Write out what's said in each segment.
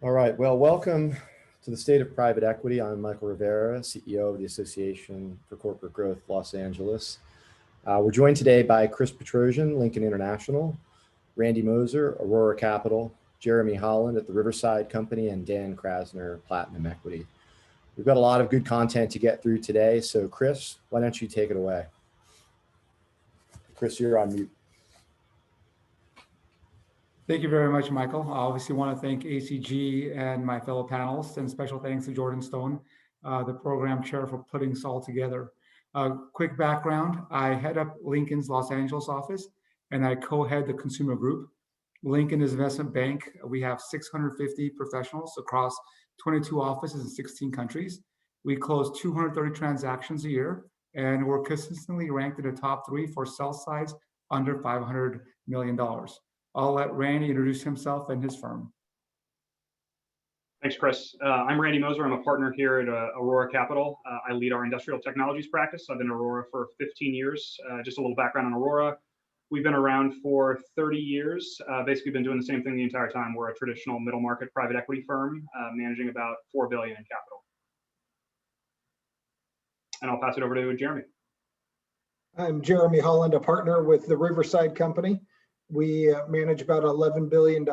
All right, well, welcome to the State of Private Equity. I'm Michael Rivera, CEO of the Association for Corporate Growth, Los Angeles. We're joined today by Chris Petrosian, Lincoln International, Randy Moser, Aurora Capital, Jeremy Holland at the Riverside Company, and Dan Krasner, Platinum Equity. We've got a lot of good content to get through today, so Chris, why don't you take it away? Chris, you're on mute. Thank you very much, Michael. I obviously want to thank ACG and my fellow panelists, and special thanks to Jordan Stone, the program chair, for putting this all together. Quick background, I head up Lincoln's Los Angeles office, and I co-head the consumer group. Lincoln is an investment bank. We have 650 professionals across 22 offices in 16 countries. We close 230 transactions a year, and we're consistently ranked in the top 3 for sell size under $500 million. I'll let Randy introduce himself and his firm. Thanks, Chris. I'm Randy Moser. I'm a partner here at Aurora Capital. I lead our industrial technologies practice. I've been at Aurora for 15 years. Just a little background on Aurora. We've been around for 30 years, basically been doing the same thing the entire time. We're a traditional middle market private equity firm, managing about $4 billion in capital. And I'll pass it over to Jeremy. I'm Jeremy Holland, a partner with the Riverside Company. We manage about $11 billion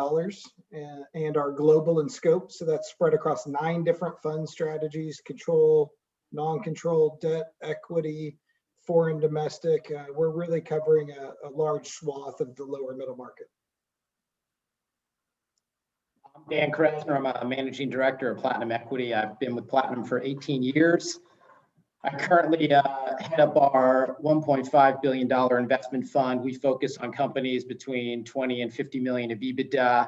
and are global in scope. So that's spread across 9 different fund strategies: control, non-control, debt, equity, foreign, domestic. We're really covering a large swath of the lower middle market. I'm Dan Kressner. I'm a managing director of Platinum Equity. I've been with Platinum for 18 years. I currently head up our $1.5 billion investment fund. We focus on companies between 20 and 50 million of EBITDA.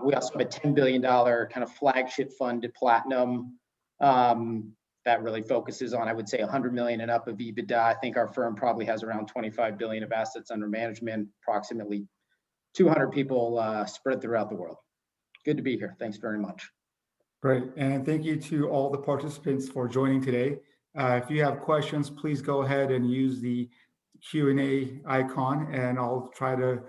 We also have a $10 billion kind of flagship fund at Platinum that really focuses on, I would say, 100 million and up of EBITDA. I think our firm probably has around 25 billion of assets under management, approximately 200 people spread throughout the world. Good to be here. Thanks very much. Great. And thank you to all the participants for joining today. If you have questions, please go ahead and use the Q&A icon, and I'll try to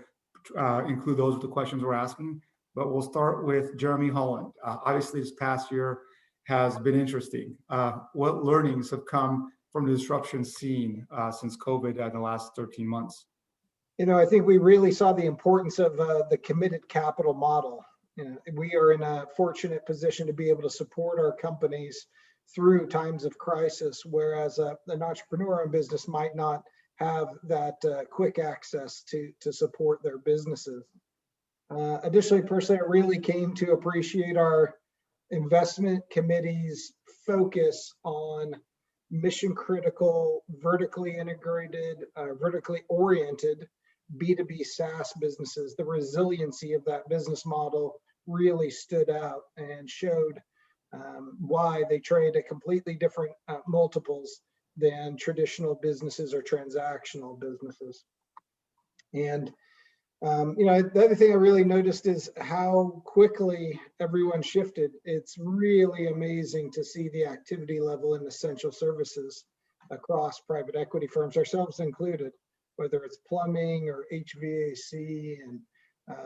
include those with the questions we're asking. But we'll start with Jeremy Holland. Obviously, this past year has been interesting. What learnings have come from the disruption seen since COVID in the last 13 months? I think we really saw the importance of the committed capital model. We are in a fortunate position to be able to support our companies through times of crisis, whereas an entrepreneur in business might not have that quick access to support their businesses. Additionally, personally, I really came to appreciate our investment committee's focus on mission critical, vertically integrated, vertically oriented B2B SaaS businesses. The resiliency of that business model really stood out and showed why they trade at completely different multiples than traditional businesses or transactional businesses. And the other thing I really noticed is how quickly everyone shifted. It's really amazing to see the activity level in essential services across private equity firms, ourselves included, whether it's plumbing or HVAC, and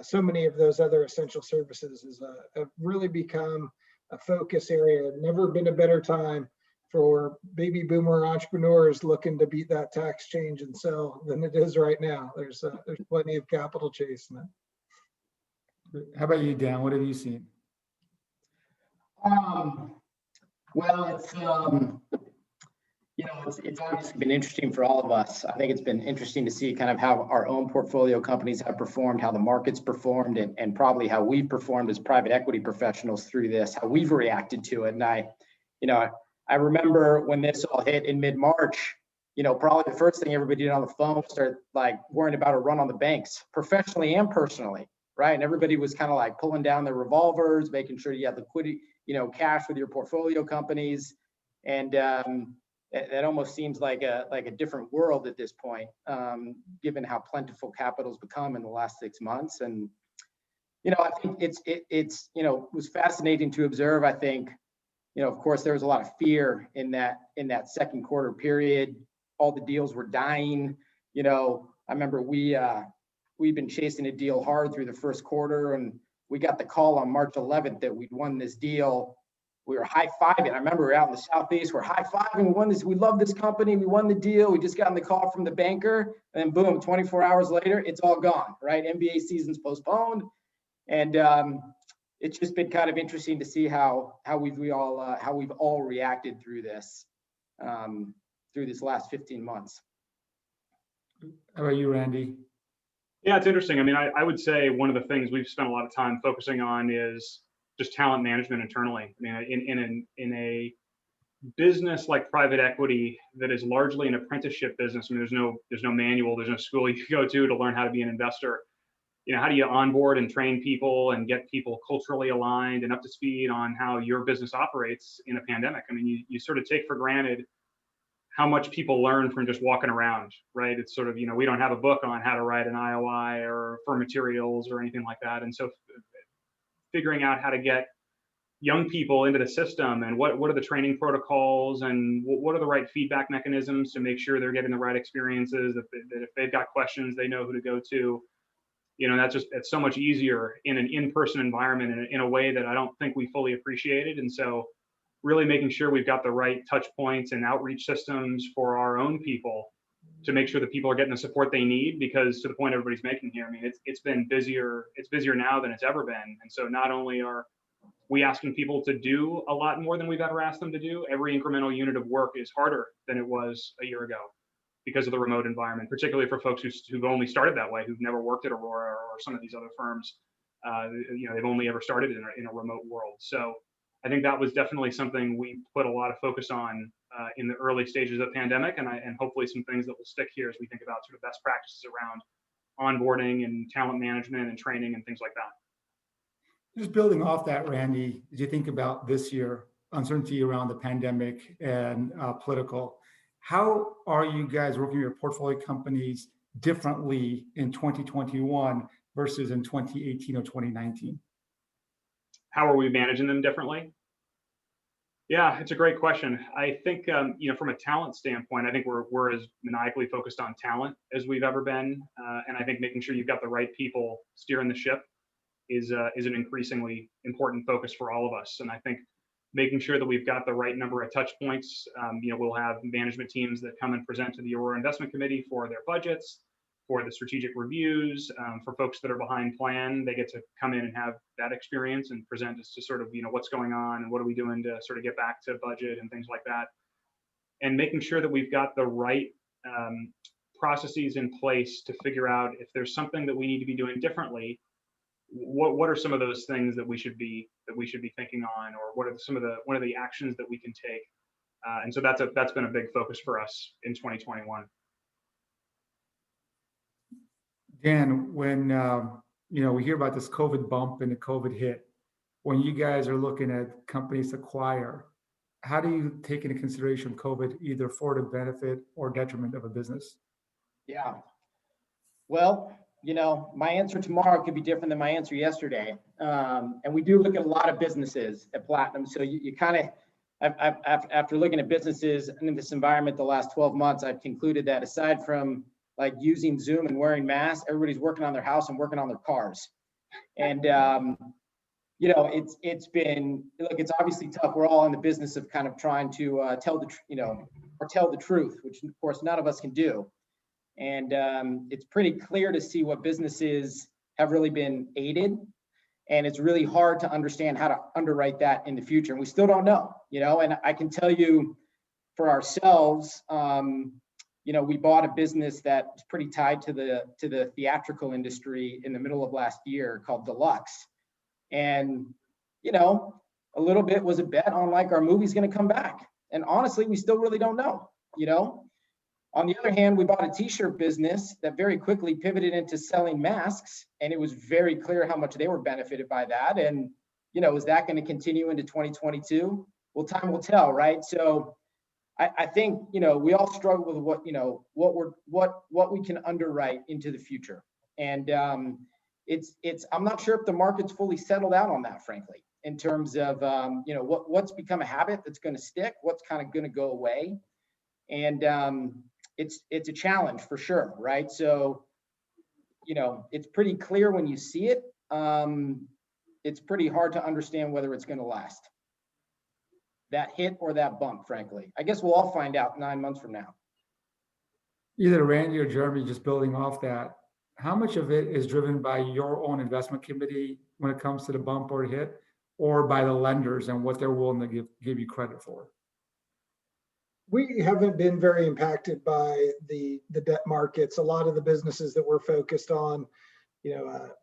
so many of those other essential services have really become a focus area. Never been a better time for baby boomer entrepreneurs looking to beat that tax change and sell than it is right now. There's plenty of capital chasing it. How about you, Dan? What have you seen? Well, it's obviously been interesting for all of us. I think it's been interesting to see kind of how our own portfolio companies have performed, how the market's performed, and probably how we've performed as private equity professionals through this, how we've reacted to it. And I remember when this all hit in mid-March, probably the first thing everybody did on the phone was start worrying about a run on the banks, professionally and personally, right? And everybody was kind of pulling down their revolvers, making sure you had liquidity, cash with your portfolio companies. And that almost seems like a different world at this point, given how plentiful capital's become in the last 6 months. And I think it's was fascinating to observe. I think of course there was a lot of fear in that second quarter period. All the deals were dying. I remember we've been chasing a deal hard through the first quarter, and we got the call on March 11th that we'd won this deal. We were high-fiving. I remember we were out in the Southeast, we're high-fiving, we won this, we love this company, we won the deal, we just got the call from the banker, and then boom, 24 hours later, it's all gone, right? NBA season's postponed. And it's just been kind of interesting to see how we've all reacted through this last 15 months. How about you, Randy? Yeah, it's interesting. I mean, I would say one of the things we've spent a lot of time focusing on is just talent management internally. I mean, in a business like private equity that is largely an apprenticeship business, I mean, there's no manual, there's no school you can go to learn how to be an investor. How do you onboard and train people and get people culturally aligned and up to speed on how your business operates in a pandemic? I mean, you sort of take for granted how much people learn from just walking around, right? It's sort of, we don't have a book on how to write an IOI or firm materials or anything like that. And so figuring out how to get young people into the system, and what are the training protocols, and what are the right feedback mechanisms to make sure they're getting the right experiences, that if they've got questions, they know who to go to. It's so much easier in an in-person environment in a way that I don't think we fully appreciated. And so really making sure we've got the right touch points and outreach systems for our own people to make sure that people are getting the support they need, because to the point everybody's making here, I mean, it's been busier. It's busier now than it's ever been. And so not only are we asking people to do a lot more than we've ever asked them to do, every incremental unit of work is harder than it was a year ago because of the remote environment, particularly for folks who've only started that way, who've never worked at Aurora or some of these other firms. They've only ever started in a remote world. So I think that was definitely something we put a lot of focus on in the early stages of the pandemic, and hopefully some things that will stick here as we think about sort of best practices around onboarding and talent management and training and things like that. Just building off that, Randy, as you think about this year, uncertainty around the pandemic and political, how are you guys working with your portfolio companies differently in 2021 versus in 2018 or 2019? How are we managing them differently? Yeah, it's a great question. I think, from a talent standpoint, I think we're as maniacally focused on talent as we've ever been. And I think making sure you've got the right people steering the ship is an increasingly important focus for all of us. And I think making sure that we've got the right number of touch points. We'll have management teams that come and present to the Aurora Investment Committee for their budgets, for the strategic reviews, for folks that are behind plan. They get to come in and have that experience and present as to sort of, what's going on and what are we doing to sort of get back to budget and things like that. And making sure that we've got the right processes in place to figure out if there's something that we need to be doing differently. What are some of those things that we should be thinking on, or what are the actions that we can take? And so that's been a big focus for us in 2021. Dan, when we hear about this COVID bump and the COVID hit, when you guys are looking at companies to acquire, how do you take into consideration COVID either for the benefit or detriment of a business? Yeah. Well, my answer tomorrow could be different than my answer yesterday. And we do look at a lot of businesses at Platinum. So you kind of, after looking at businesses in this environment the last 12 months, I've concluded that aside from like using Zoom and wearing masks, everybody's working on their house and working on their cars. And, it's been, look, it's obviously tough. We're all in the business of kind of trying to tell the truth, which of course none of us can do. And it's pretty clear to see what businesses have really been aided. And it's really hard to understand how to underwrite that in the future. And we still don't know, and I can tell you for ourselves, we bought a business that's pretty tied to the theatrical industry in the middle of last year called Deluxe. And, a little bit was a bet on like our movie's going to come back. And honestly, we still really don't know, On the other hand, we bought a t-shirt business that very quickly pivoted into selling masks, and it was very clear how much they were benefited by that. And, is that going to continue into 2022? Well, time will tell, right? So I think, we all struggle with what we can underwrite into the future. And I'm not sure if the market's fully settled out on that, frankly, in terms of, what's become a habit that's going to stick, what's kind of going to go away. And, it's a challenge for sure, right? So, it's pretty clear when you see it. It's pretty hard to understand whether it's going to last. That hit or that bump, frankly. I guess we'll all find out 9 months from now. Either Randy or Jeremy, just building off that, how much of it is driven by your own investment committee when it comes to the bump or hit, or by the lenders and what they're willing to give you credit for? We haven't been very impacted by the debt markets. A lot of the businesses that we're focused on,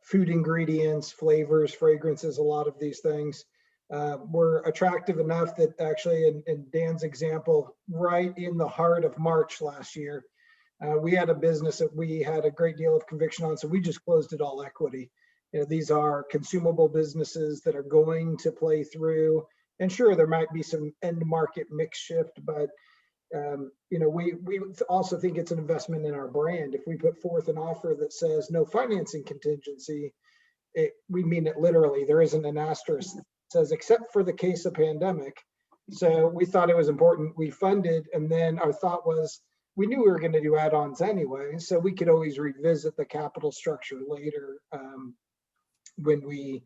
food ingredients, flavors, fragrances, a lot of these things were attractive enough that actually, in Dan's example, right in the heart of March last year, we had a business that we had a great deal of conviction on, so we just closed it all equity. These are consumable businesses that are going to play through. And sure, there might be some end market mix shift, but we also think it's an investment in our brand. If we put forth an offer that says no financing contingency, we mean it literally. There isn't an asterisk says, except for the case of pandemic. So we thought it was important. We funded, and then our thought was, we knew we were going to do add-ons anyway, so we could always revisit the capital structure later when we,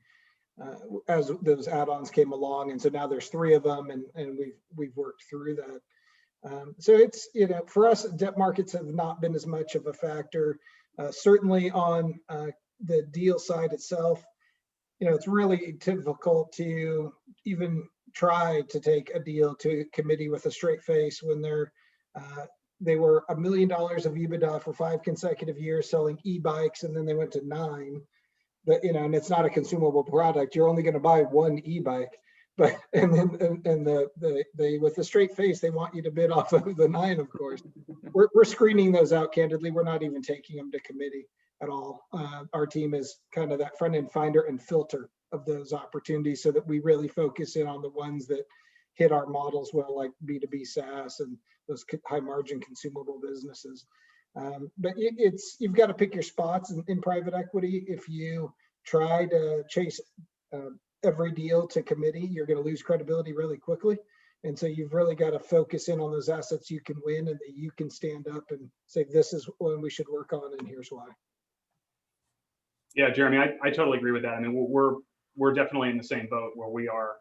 as those add-ons came along. And so now there's 3 of them, and we've worked through that. So it's, for us, debt markets have not been as much of a factor. Certainly on the deal side itself, it's really difficult to even try to take a deal to committee with a straight face when they were $1 million of EBITDA for 5 consecutive years selling e-bikes, and then they went to 9. But and it's not a consumable product. You're only going to buy 1 e-bike, but and they with the straight face, they want you to bid off of the 9. Of course, we're screening those out candidly. We're not even taking them to committee at all. Our team is kind of that front end finder and filter of those opportunities, so that we really focus in on the ones that hit our models well, like B2B SaaS and those high margin consumable businesses. But you've got to pick your spots in private equity. If you try to chase every deal to committee, you're going to lose credibility really quickly. And so you've really got to focus in on those assets you can win and that you can stand up and say, this is one we should work on, and here's why. Yeah, Jeremy, I totally agree with that. I mean, we're definitely in the same boat where we are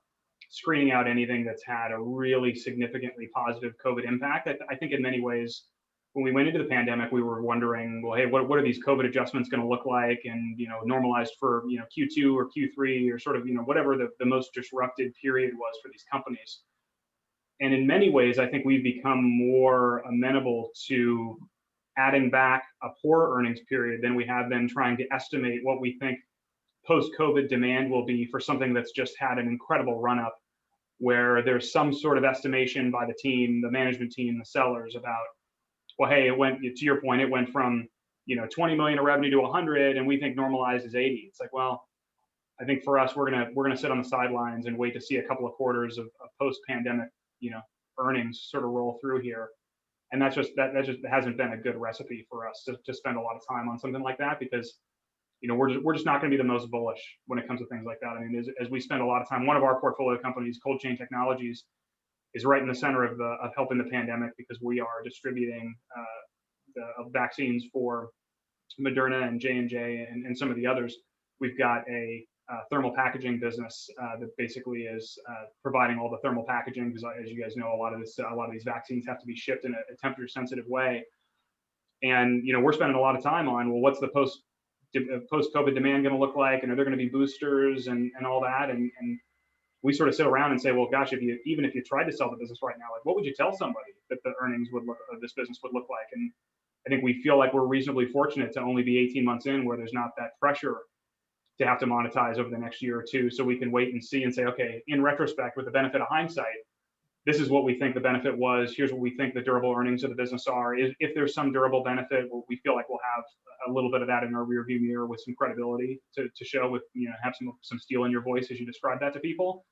screening out anything that's had a really significantly positive COVID impact. I think in many ways, when we went into the pandemic, we were wondering, well, hey, what are these COVID adjustments going to look like? And, normalized for, Q2 or Q3 or sort of, whatever the most disrupted period was for these companies. And in many ways, I think we've become more amenable to adding back a poor earnings period than we have been trying to estimate what we think post-COVID demand will be for something that's just had an incredible run-up, where there's some sort of estimation by the team, the management team, the sellers about, well, hey, it went, to your point, it went from 20 million of revenue to 100, and we think normalized is 80. It's like, well, I think for us, we're gonna sit on the sidelines and wait to see a couple of quarters of post-pandemic, earnings sort of roll through here, and that just hasn't been a good recipe for us to spend a lot of time on something like that, because we're just not going to be the most bullish when it comes to things like that. I mean, as we spend a lot of time, one of our portfolio companies, Cold Chain Technologies, is right in the center of helping the pandemic, because we are distributing the vaccines for Moderna and J&J and some of the others. We've got a thermal packaging business that basically is providing all the thermal packaging, because as you guys know, a lot of these vaccines have to be shipped in a temperature sensitive way. And we're spending a lot of time on, well, what's the post-COVID demand going to look like, and are there going to be boosters and all that, and we sort of sit around and say, well, gosh, even if you tried to sell the business right now, like, what would you tell somebody that the earnings of this business would look like? And I think we feel like we're reasonably fortunate to only be 18 months in, where there's not that pressure to have to monetize over the next year or two, so we can wait and see and say, okay, in retrospect, with the benefit of hindsight, this is what we think the benefit was. Here's what we think the durable earnings of the business are. If there's some durable benefit, we feel like we'll have a little bit of that in our rearview mirror with some credibility to show, with have some steel in your voice as you describe that to people.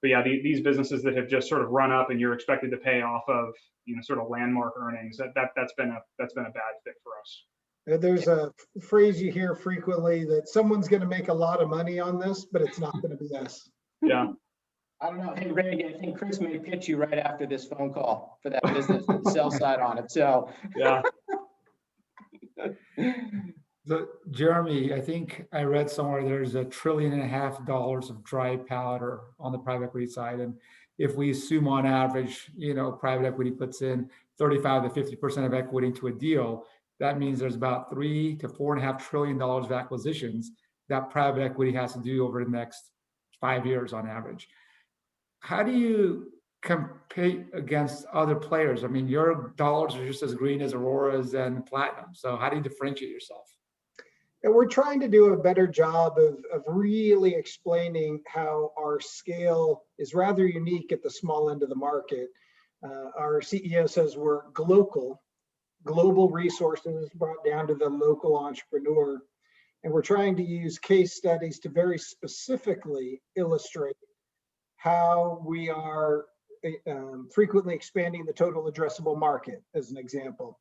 But yeah, these businesses that have just sort of run up and you're expected to pay off of sort of landmark earnings, that's been a bad fit for us. There's a phrase you hear frequently that someone's going to make a lot of money on this, but it's not going to be us. Yeah. I don't know. Hey, Randy, I think Chris may pitch you right after this phone call for that business with the sell side on it. So, yeah. So, Jeremy, I think I read somewhere there's $1.5 trillion of dry powder on the private equity side. And if we assume on average, private equity puts in 35 to 50% of equity into a deal, that means there's about $3 to $4.5 trillion of acquisitions that private equity has to do over the next 5 years on average. How do you compete against other players? I mean, your dollars are just as green as Aurora's and Platinum. So how do you differentiate yourself? And we're trying to do a better job of really explaining how our scale is rather unique at the small end of the market. Our CEO says we're global resources brought down to the local entrepreneur. And we're trying to use case studies to very specifically illustrate how we are frequently expanding the total addressable market, as an example,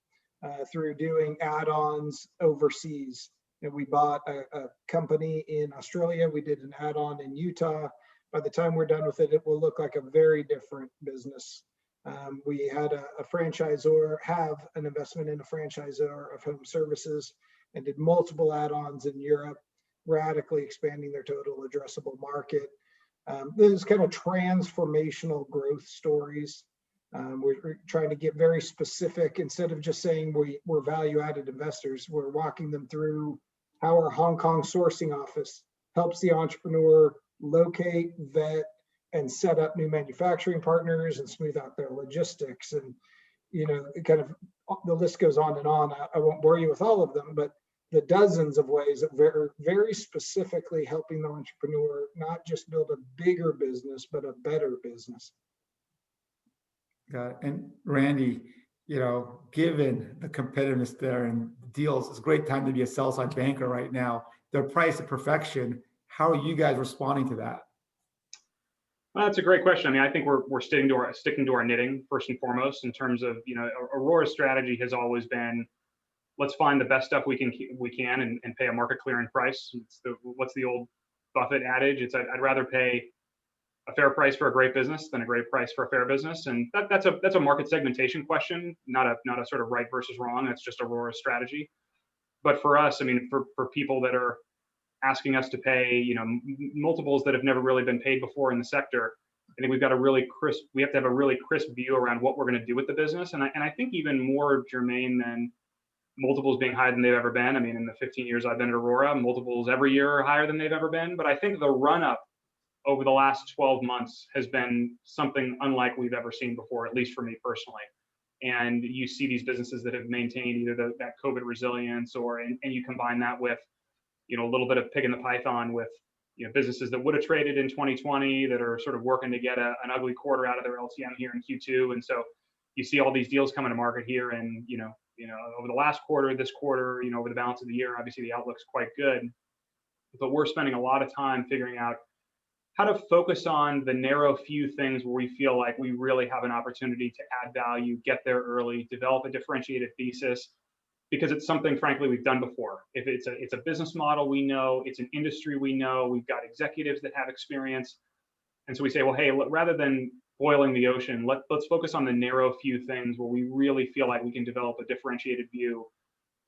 through doing add-ons overseas. And we bought a company in Australia. We did an add-on in Utah. by the time we're done with it, it will look like a very different business. We had a franchisor have an investment in a franchisor of home services and did multiple add-ons in Europe, radically expanding their total addressable market. Those kind of transformational growth stories. We're trying to get very specific. Instead of just saying we're value-added investors, we're walking them through how our Hong Kong sourcing office helps the entrepreneur locate, vet, and set up new manufacturing partners and smooth out their logistics. And, you know, it kind of, the list goes on and on. I won't bore you with all of them, but the dozens of ways that very, very specifically helping the entrepreneur not just build a bigger business, but a better business. Got it. And Randy, you know, given the competitiveness there and deals, it's a great time to be a sell-side banker right now. They're priced at perfection. How are you guys responding to that? Well, that's a great question. I mean, I think we're sticking to our knitting first and foremost in terms of, you know, Aurora's strategy has always been, let's find the best stuff we can and pay a market clearing price. What's the old Buffett adage? It's I'd rather pay a fair price for a great business than a great price for a fair business. And that's a market segmentation question, not a sort of right versus wrong. That's just Aurora's strategy. But for us, I mean, for people that are asking us to pay, you know, multiples that have never really been paid before in the sector, I think we have to have a really crisp view around what we're going to do with the business. And I think even more germane than multiples being higher than they've ever been. I mean, in the 15 years I've been at Aurora, multiples every year are higher than they've ever been. But I think the run up over the last 12 months has been something unlike we've ever seen before, at least for me personally. And you see these businesses that have maintained either that COVID resilience and you combine that with, you know, a little bit of pig in the python with, you know, businesses that would have traded in 2020 that are sort of working to get an ugly quarter out of their LTM here in Q2. And so you see all these deals coming to market here, and you know, over the last quarter, this quarter, you know, over the balance of the year, obviously the outlook's quite good. But we're spending a lot of time figuring out how to focus on the narrow few things where we feel like we really have an opportunity to add value, get there early, develop a differentiated thesis, because it's something, frankly, we've done before. If it's a business model we know, it's an industry we know, we've got executives that have experience. And so we say, well, hey, rather than boiling the ocean, let's focus on the narrow few things where we really feel like we can develop a differentiated view,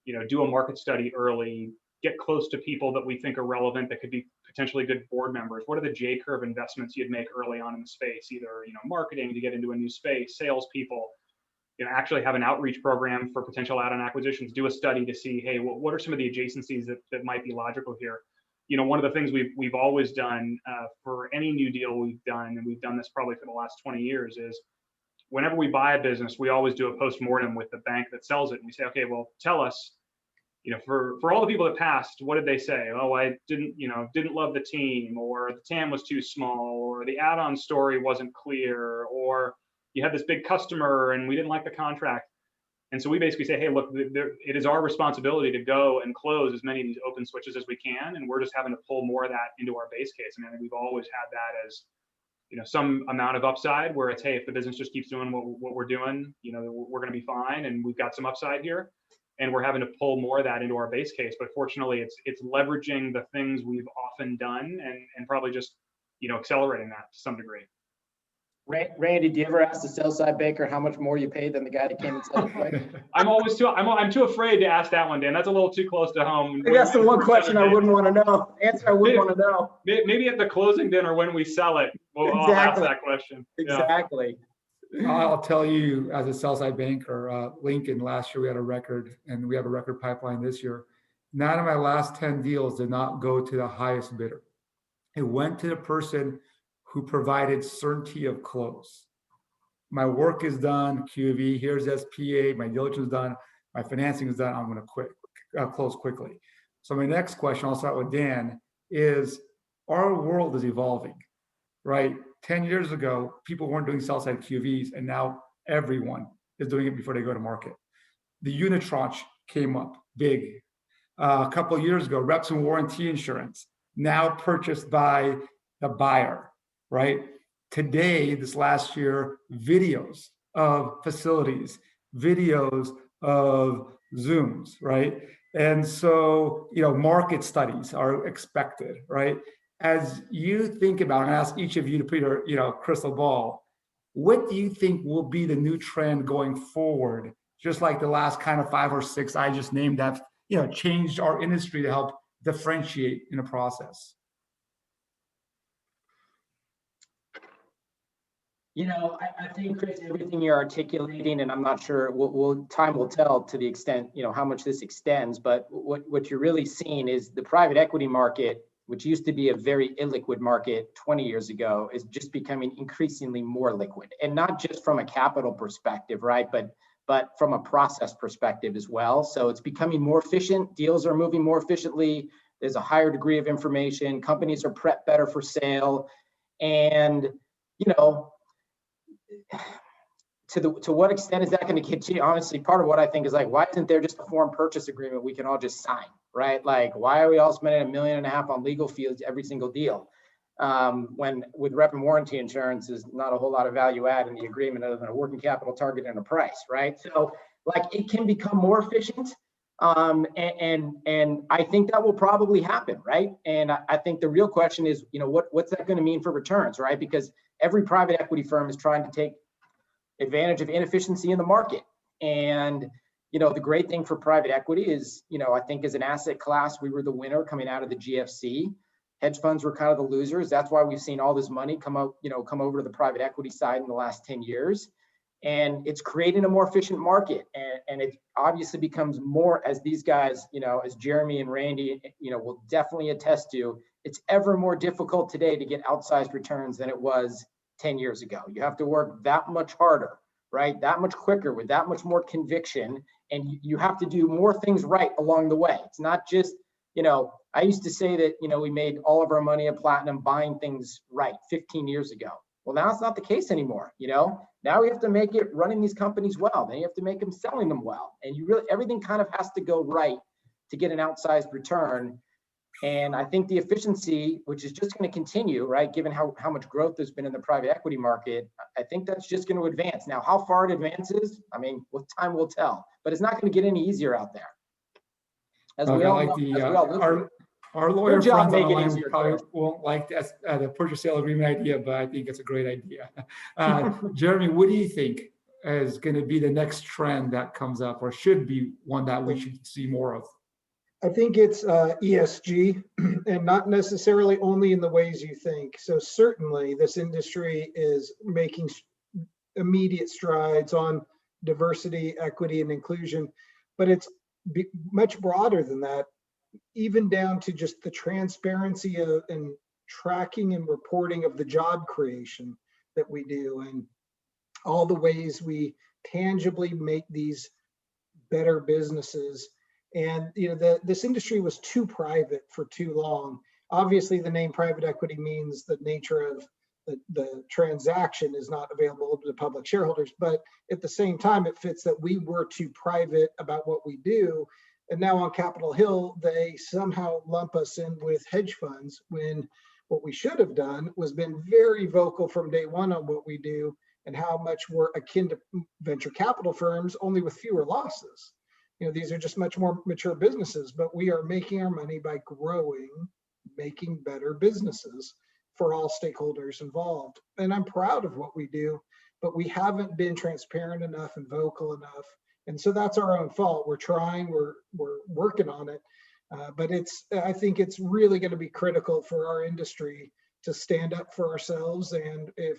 you know, do a market study early, get close to people that we think are relevant that could be potentially good board members. What are the J-curve investments you'd make early on in the space? Either, you know, marketing to get into a new space, salespeople, you know, actually have an outreach program for potential add-on acquisitions, do a study to see, hey, what are some of the adjacencies that might be logical here? You know, one of the things we've always done for any new deal we've done, and we've done this probably for the last 20 years, is whenever we buy a business, we always do a post-mortem with the bank that sells it. And we say, okay, well, tell us, you know, for all the people that passed, what did they say? Oh, I didn't love the team, or the TAM was too small, or the add-on story wasn't clear, or you had this big customer and we didn't like the contract. And so we basically say, hey, look, it is our responsibility to go and close as many of these open switches as we can. And we're just having to pull more of that into our base case. I mean, I think we've always had that as, you know, some amount of upside where it's, hey, if the business just keeps doing what we're doing, you know, we're going to be fine. And we've got some upside here. And we're having to pull more of that into our base case. But fortunately, it's leveraging the things we've often done and probably just, you know, accelerating that to some degree. Randy, do you ever ask the sell-side banker how much more you paid than the guy that came and said it quick? I'm too afraid to ask that one, Dan. That's a little too close to home. That's the one question I wouldn't want to know. Answer I wouldn't want to know. Maybe at the closing dinner when we sell it, I'll ask that question. Exactly. Yeah. I'll tell you, as a sell-side banker, Lincoln, last year we had a record, and we have a record pipeline this year. 9 of my last 10 deals did not go to the highest bidder. It went to the person who provided certainty of close. My work is done, QV, here's SPA, my diligence is done, my financing is done, I'm going to close quickly. So my next question, I'll start with Dan, is our world is evolving, right? 10 years ago, people weren't doing sell-side QVs, and now everyone is doing it before they go to market. The unitranche came up big. A couple of years ago, reps and warranty insurance, now purchased by the buyer. Right? Today, this last year, videos of facilities, videos of Zooms, right? And so, you know, market studies are expected, right? As you think about, and I ask each of you to put your, crystal ball, what do you think will be the new trend going forward? Just like the last kind of 5 or 6 I just named that, changed our industry to help differentiate in a process. I think, Chris, everything you're articulating, and I'm not sure, time will tell to the extent, how much this extends, but what you're really seeing is the private equity market, which used to be a very illiquid market 20 years ago, is just becoming increasingly more liquid. And not just from a capital perspective, right? But from a process perspective as well. So it's becoming more efficient. Deals are moving more efficiently. There's a higher degree of information. Companies are prepped better for sale. And, to what extent is that going to continue? Honestly, part of what I think is like, why isn't there just a form purchase agreement we can all just sign, right? Like, why are we all spending $1.5 million on legal fees every single deal? When with rep and warranty insurance is not a whole lot of value add in the agreement other than a working capital target and a price, right? So like it can become more efficient. And I think that will probably happen, right? And I think the real question is, what's that going to mean for returns, right? Because every private equity firm is trying to take advantage of inefficiency in the market. And, the great thing for private equity is, I think as an asset class, we were the winner coming out of the GFC. Hedge funds were kind of the losers. That's why we've seen all this money come over to the private equity side in the last 10 years. And it's creating a more efficient market. And it obviously becomes more, as these guys, as Jeremy and Randy, will definitely attest to, it's ever more difficult today to get outsized returns than it was 10 years ago. You have to work that much harder, right? That much quicker with that much more conviction. And you have to do more things right along the way. It's not just, I used to say that, we made all of our money at Platinum buying things right 15 years ago. Well, now it's not the case anymore. Now we have to make it running these companies well. Then you have to make them selling them well. And everything kind of has to go right to get an outsized return. And I think the efficiency, which is just going to continue, right, given how much growth there's been in the private equity market, I think that's just going to advance. Now, how far it advances, time will tell. But it's not going to get any easier out there. As we all know, our lawyer friends on the line probably won't like the purchase sale agreement idea, but I think it's a great idea. Jeremy, what do you think is going to be the next trend that comes up, or should be one that we should see more of? I think it's ESG, and not necessarily only in the ways you think. So certainly this industry is making immediate strides on diversity, equity, and inclusion, but it's much broader than that, even down to just the transparency of and tracking and reporting of the job creation that we do, and all the ways we tangibly make these better businesses. And this industry was too private for too long. Obviously, the name private equity means the nature of the transaction is not available to the public shareholders, but at the same time, it fits that we were too private about what we do. And now on Capitol Hill, they somehow lump us in with hedge funds, when what we should have done was been very vocal from day one on what we do and how much we're akin to venture capital firms, only with fewer losses. These are just much more mature businesses, but we are making our money by growing, making better businesses for all stakeholders involved. And I'm proud of what we do, but we haven't been transparent enough and vocal enough. And so that's our own fault. We're trying, we're working on it. But I think it's really going to be critical for our industry to stand up for ourselves. And if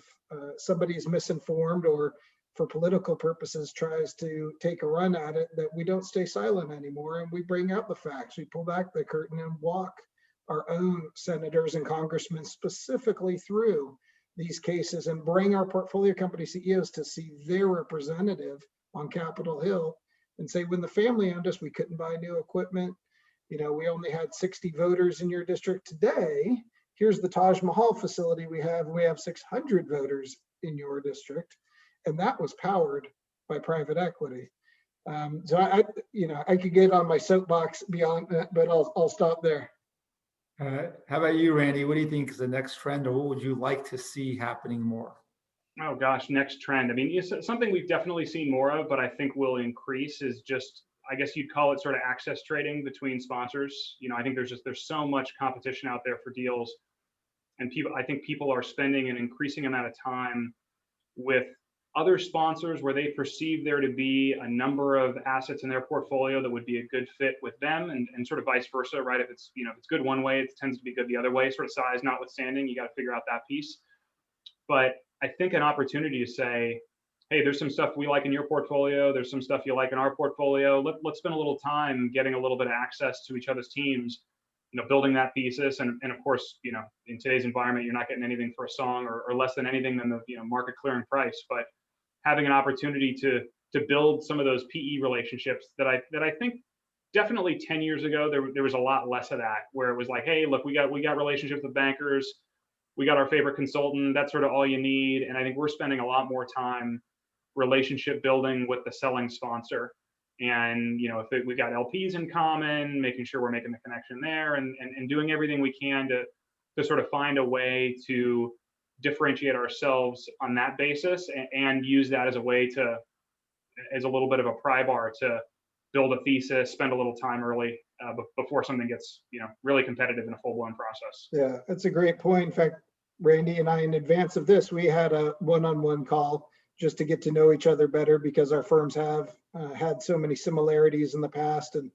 somebody is misinformed or for political purposes tries to take a run at it, that we don't stay silent anymore and we bring out the facts. We pull back the curtain and walk our own senators and congressmen specifically through these cases and bring our portfolio company CEOs to see their representative on Capitol Hill and say, when the family owned us, we couldn't buy new equipment. We only had 60 voters in your district. Today, here's the Taj Mahal facility we have 600 voters in your district. And that was powered by private equity. So I could get on my soapbox beyond that, but I'll stop there. How about you, Randy? What do you think is the next trend, or what would you like to see happening more? Oh gosh, next trend. Something we've definitely seen more of, but I think will increase is just, I guess you'd call it sort of access trading between sponsors. I think there's so much competition out there for deals. And I think people are spending an increasing amount of time with other sponsors where they perceive there to be a number of assets in their portfolio that would be a good fit with them, and sort of vice versa, right? If it's, if it's good one way, it tends to be good the other way, sort of size notwithstanding. You got to figure out that piece. But I think an opportunity to say, hey, there's some stuff we like in your portfolio, there's some stuff you like in our portfolio. Let's spend a little time getting a little bit of access to each other's teams, building that thesis. And of course, in today's environment, you're not getting anything for a song or less than anything than the market clearing price. But having an opportunity to build some of those PE relationships that I think definitely 10 years ago there was a lot less of that, where it was like, hey, look, we got relationships with bankers, we got our favorite consultant, that's sort of all you need. And I think we're spending a lot more time relationship building with the selling sponsor. And if we've got LPs in common, making sure we're making the connection there, and doing everything we can to sort of find a way to differentiate ourselves on that basis, and use that as a way as a little bit of a pry bar to build a thesis, spend a little time early before something gets really competitive in a full-blown process. Yeah, that's a great point. In fact, Randy and I, in advance of this, we had a one-on-one call just to get to know each other better, because our firms have had so many similarities in the past, and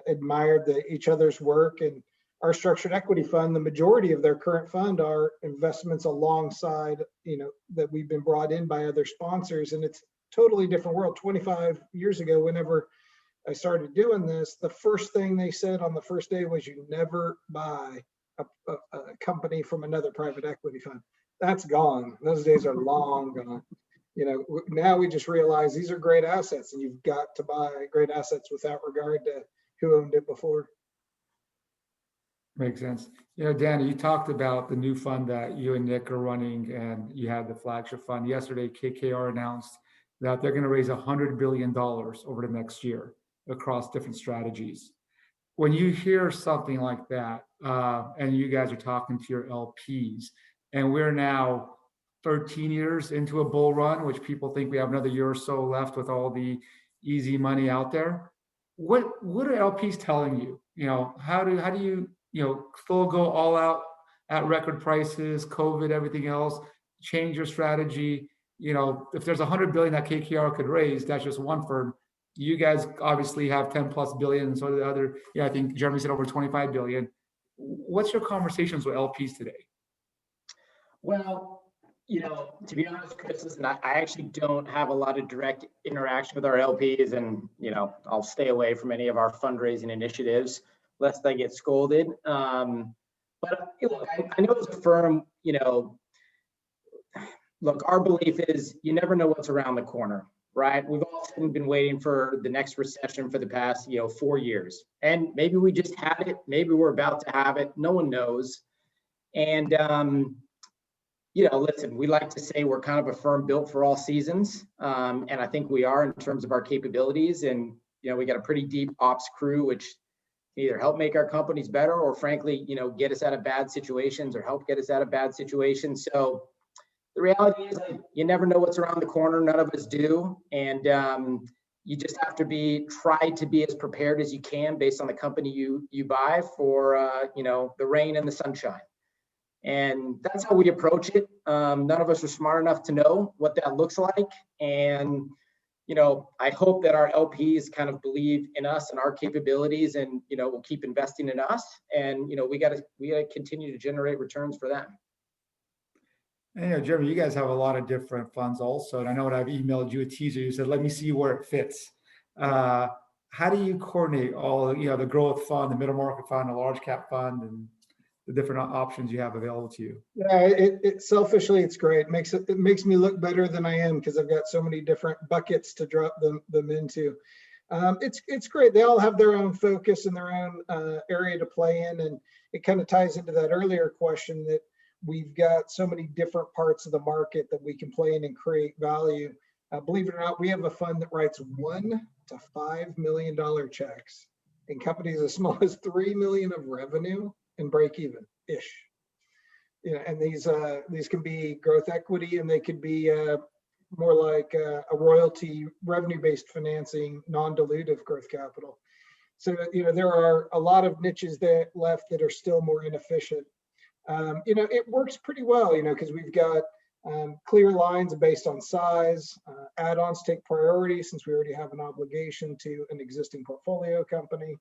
admired each other's work. And our structured equity fund, the majority of their current fund are investments alongside, that we've been brought in by other sponsors. And it's totally different world. 25 years ago, whenever I started doing this, the first thing they said on the first day was, you never buy a company from another private equity fund. That's gone. Those days are long gone. Now we just realize these are great assets, and you've got to buy great assets without regard to who owned it before. Makes sense. Danny, you talked about the new fund that you and Nick are running, and you had the flagship fund. Yesterday, KKR announced that they're going to raise $100 billion over the next year across different strategies. When you hear something like that, and you guys are talking to your LPs, and we're now 13 years into a bull run, which people think we have another year or so left with all the easy money out there, what are LPs telling you? How do you still go all out at record prices, COVID, everything else, change your strategy? If there's $100 billion that KKR could raise, that's just one firm. You guys obviously have 10 plus billion, and so do the other. I think Jeremy said over 25 billion. What's your conversations with LPs today? Well, to be honest, Chris, listen, I actually don't have a lot of direct interaction with our LPs, and I'll stay away from any of our fundraising initiatives lest I get scolded. But look, I know as a firm, look, our belief is you never know what's around the corner, right? We've all been waiting for the next recession for the past 4 years, and maybe we just had it, maybe we're about to have it. No one knows. And listen, we like to say we're kind of a firm built for all seasons, and I think we are in terms of our capabilities. And we got a pretty deep ops crew, which either help make our companies better, or frankly, get us out of bad situations, or help get us out of bad situations. So the reality is, you never know what's around the corner. None of us do, and you just have to try to be as prepared as you can based on the company you buy for the rain and the sunshine. And that's how we approach it. None of us are smart enough to know what that looks like. And I hope that our LPs kind of believe in us and our capabilities, and will keep investing in us. And we got to continue to generate returns for them. And Jeremy, you guys have a lot of different funds also, and I know when I've emailed you a teaser, you said, "Let me see where it fits." How do you coordinate all the growth fund, the middle market fund, the large cap fund, and the different options you have available to you? Yeah, it selfishly, it's great. It makes me look better than I am, because I've got so many different buckets to drop them into. It's great. They all have their own focus and their own area to play in, and it kind of ties into that earlier question that we've got so many different parts of the market that we can play in and create value. Believe it or not, we have a fund that writes $1 to $5 million checks in companies as small as $3 million of revenue and break even ish. And these can be growth equity, and they could be more like a royalty revenue-based financing, non-dilutive growth capital. So there are a lot of niches left that are still more inefficient. It works pretty well, because we've got clear lines based on size. Add-ons take priority since we already have an obligation to an existing portfolio company.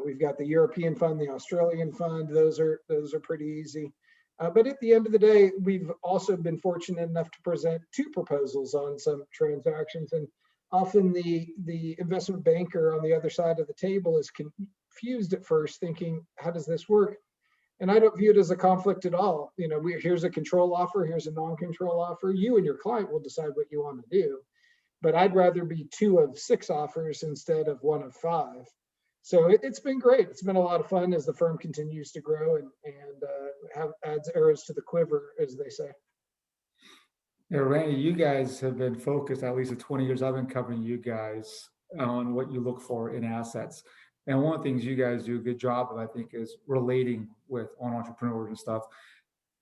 We've got the European fund, the Australian fund. Those are pretty easy. But at the end of the day, we've also been fortunate enough to present 2 proposals on some transactions, and often the investment banker on the other side of the table is confused at first, thinking, how does this work? And I don't view it as a conflict at all. Here's a control offer, here's a non-control offer. You and your client will decide what you want to do. But I'd rather be 2 of 6 offers instead of 1 of 5. So it's been great. It's been a lot of fun as the firm continues to grow and adds arrows to the quiver, as they say. Yeah, Randy, you guys have been focused, at least the 20 years I've been covering you guys, on what you look for in assets. And one of the things you guys do a good job of, I think, is relating with entrepreneurs and stuff.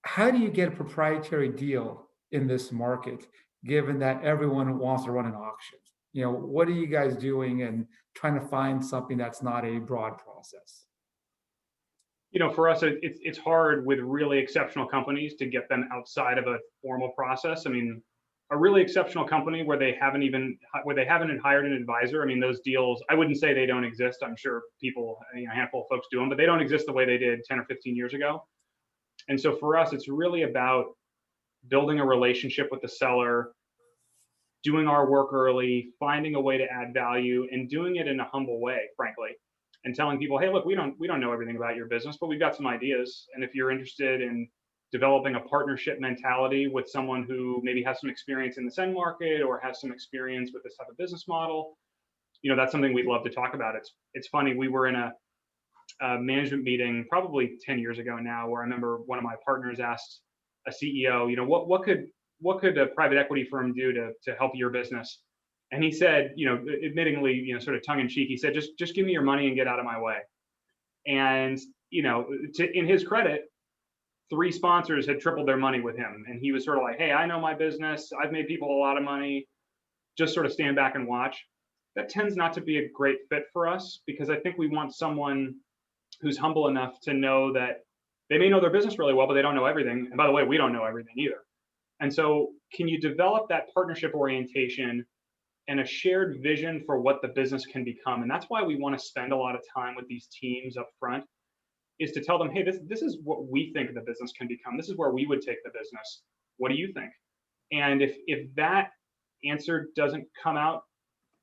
How do you get a proprietary deal in this market, given that everyone wants to run an auction? What are you guys doing and trying to find something that's not a broad process? For us, it's hard with really exceptional companies to get them outside of a formal process. I mean, a really exceptional company where they haven't hired an advisor. I mean, those deals, I wouldn't say they don't exist. I'm sure people, a handful of folks do them, but they don't exist the way they did 10 or 15 years ago. And so for us, it's really about building a relationship with the seller, doing our work early, finding a way to add value, and doing it in a humble way, frankly, and telling people, hey, look, we don't know everything about your business, but we've got some ideas. And if you're interested in developing a partnership mentality with someone who maybe has some experience in the end market or has some experience with this type of business model, that's something we'd love to talk about. It's funny, we were in a management meeting probably 10 years ago now, where I remember one of my partners asked a CEO, what could a private equity firm do to help your business? And he said, admittingly, sort of tongue in cheek, he said, just give me your money and get out of my way. And, in his credit, 3 sponsors had tripled their money with him. And he was sort of like, hey, I know my business. I've made people a lot of money. Just sort of stand back and watch. That tends not to be a great fit for us, because I think we want someone who's humble enough to know that they may know their business really well, but they don't know everything. And by the way, we don't know everything either. And so can you develop that partnership orientation and a shared vision for what the business can become? And that's why we want to spend a lot of time with these teams up front, is to tell them, hey, this is what we think the business can become. This is where we would take the business. What do you think? And if that answer doesn't come out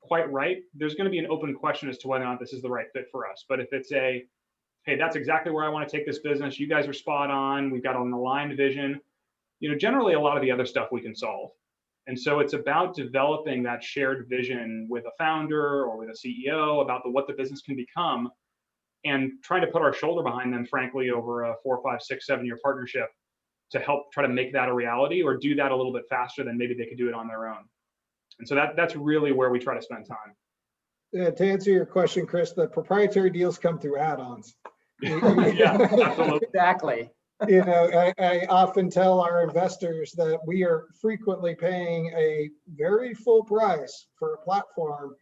quite right, there's going to be an open question as to whether or not this is the right fit for us. But if it's hey, that's exactly where I want to take this business, you guys are spot on, we've got an aligned vision, generally a lot of the other stuff we can solve. And so it's about developing that shared vision with a founder or with a CEO about what the business can become, and trying to put our shoulder behind them, frankly, over a 4, 5, 6, 7-year partnership to help try to make that a reality, or do that a little bit faster than maybe they could do it on their own. And so that's really where we try to spend time. Yeah, to answer your question, Chris, the proprietary deals come through add-ons. Yeah, absolutely. Exactly. I often tell our investors that we are frequently paying a very full price for a platform,